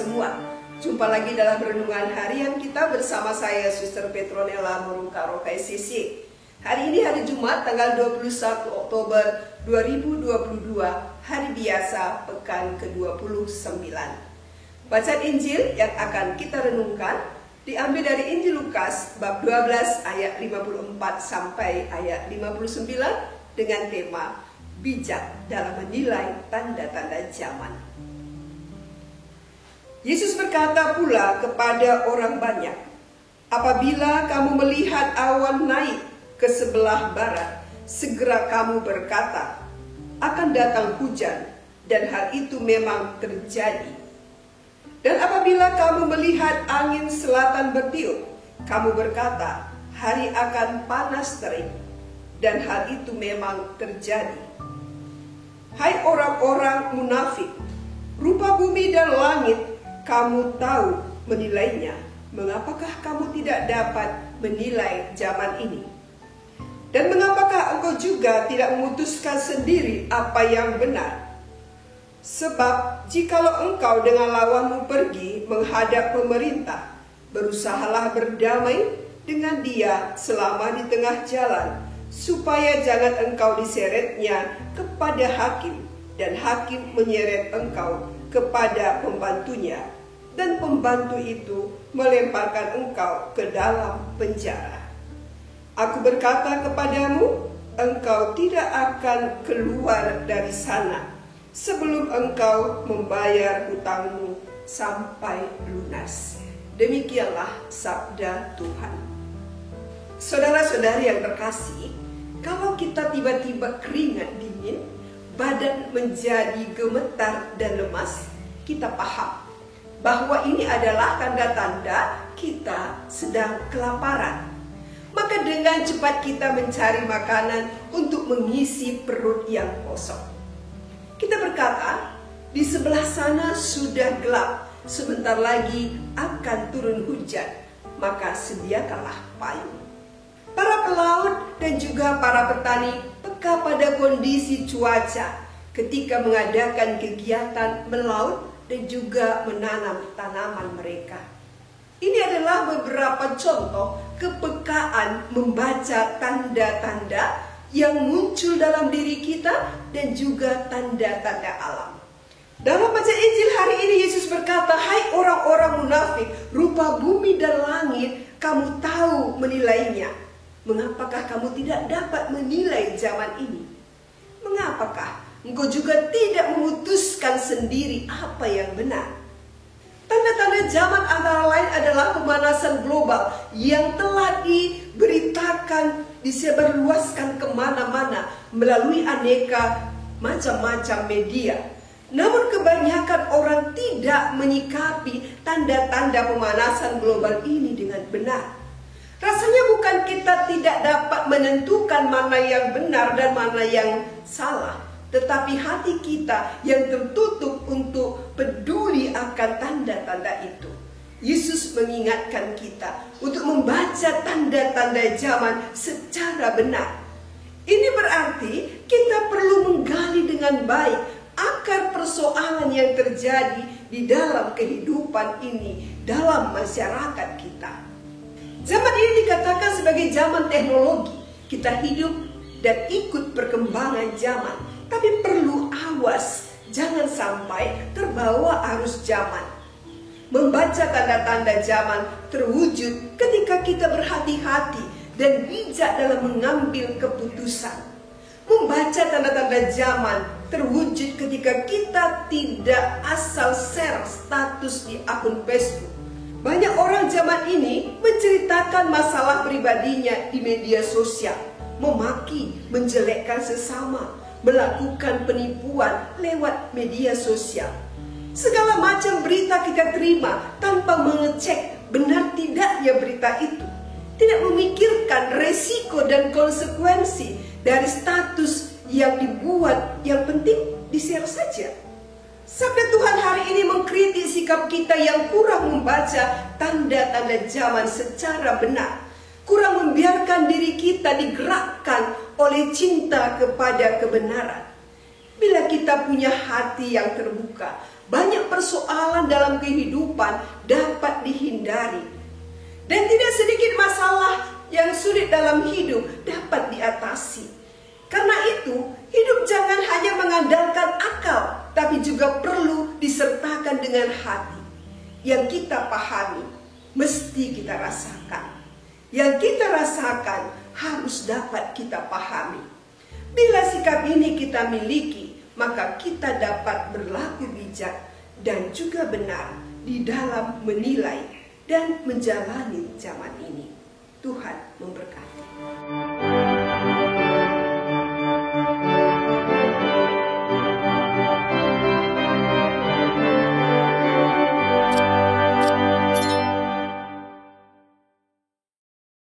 semua. Jumpa lagi dalam renungan harian kita bersama saya, Suster Petronella Murungka Rokai CC. Hari ini hari Jumat, tanggal 21 Oktober 2022, hari biasa, pekan ke-29. Bacaan Injil yang akan kita renungkan diambil dari Injil Lukas bab 12 ayat 54 sampai ayat 59 dengan tema bijak dalam menilai tanda-tanda zaman. Yesus berkata pula kepada orang banyak, "Apabila kamu melihat awan naik ke sebelah barat, segera kamu berkata, akan datang hujan, dan hal itu memang terjadi. Dan apabila kamu melihat angin selatan bertiup, kamu berkata, hari akan panas terik, dan hal itu memang terjadi. Hai orang-orang munafik, rupa bumi dan langit kamu tahu menilainya. Mengapakah kamu tidak dapat menilai zaman ini? Dan mengapakah engkau juga tidak memutuskan sendiri apa yang benar? Sebab jikalau engkau dengan lawanmu pergi menghadap pemerintah, berusahalah berdamai dengan dia selama di tengah jalan, supaya jangan engkau diseretnya kepada hakim, dan hakim menyeret engkau kepada pembantunya, dan pembantu itu melemparkan engkau ke dalam penjara. Aku berkata kepadamu, engkau tidak akan keluar dari sana sebelum engkau membayar hutangmu sampai lunas." Demikianlah sabda Tuhan. Saudara-saudari yang terkasih, kalau kita tiba-tiba keringat dingin, badan menjadi gemetar dan lemas, kita paham bahwa ini adalah tanda-tanda kita sedang kelaparan. Maka dengan cepat kita mencari makanan untuk mengisi perut yang kosong. Kita berkata, di sebelah sana sudah gelap, sebentar lagi akan turun hujan, maka sediakanlah payung. Para pelaut dan juga para petani peka pada kondisi cuaca ketika mengadakan kegiatan melaut dan juga menanam tanaman mereka. Ini adalah beberapa contoh kepekaan membaca tanda-tanda yang muncul dalam diri kita dan juga tanda-tanda alam. Dalam bacaan Injil hari ini Yesus berkata, "Hai orang-orang munafik, rupa bumi dan langit kamu tahu menilainya. Mengapakah kamu tidak dapat menilai zaman ini? Mengapakah engkau juga tidak memutuskan sendiri apa yang benar?" Tanda-tanda zaman antara lain adalah pemanasan global yang telah diberitakan, disebarluaskan kemana-mana melalui aneka macam-macam media. Namun kebanyakan orang tidak menyikapi tanda-tanda pemanasan global ini dengan benar. Rasanya bukan kita tidak dapat menentukan mana yang benar dan mana yang salah, tetapi hati kita yang tertutup untuk peduli akan tanda-tanda itu. Yesus mengingatkan kita untuk membaca tanda-tanda zaman secara benar. Ini berarti kita perlu menggali dengan baik akar persoalan yang terjadi di dalam kehidupan ini, dalam masyarakat kita. Zaman ini dikatakan sebagai zaman teknologi. Kita hidup dan ikut perkembangan zaman, tapi perlu awas, jangan sampai terbawa arus zaman. Membaca tanda-tanda zaman terwujud ketika kita berhati-hati dan bijak dalam mengambil keputusan. Membaca tanda-tanda zaman terwujud ketika kita tidak asal share status di akun Facebook. Banyak orang zaman ini menceritakan masalah pribadinya di media sosial, memaki, menjelekkan sesama, melakukan penipuan lewat media sosial. Segala macam berita kita terima tanpa mengecek benar tidaknya berita itu. Tidak memikirkan resiko dan konsekuensi dari status yang dibuat, yang penting di-share saja. Sabda Tuhan hari ini mengkritik sikap kita yang kurang membaca tanda-tanda zaman secara benar, kurang membiarkan diri kita digerakkan oleh cinta kepada kebenaran. Bila kita punya hati yang terbuka, banyak persoalan dalam kehidupan dapat dihindari. Dan tidak sedikit masalah yang sulit dalam hidup dapat diatasi. Karena itu, hidup jangan hanya mengandalkan akal, tapi juga perlu disertakan dengan hati. Yang kita pahami, mesti kita rasakan. Yang kita rasakan harus dapat kita pahami. Bila sikap ini kita miliki, maka kita dapat berlaku bijak dan juga benar di dalam menilai dan menjalani zaman ini. Tuhan memberkati.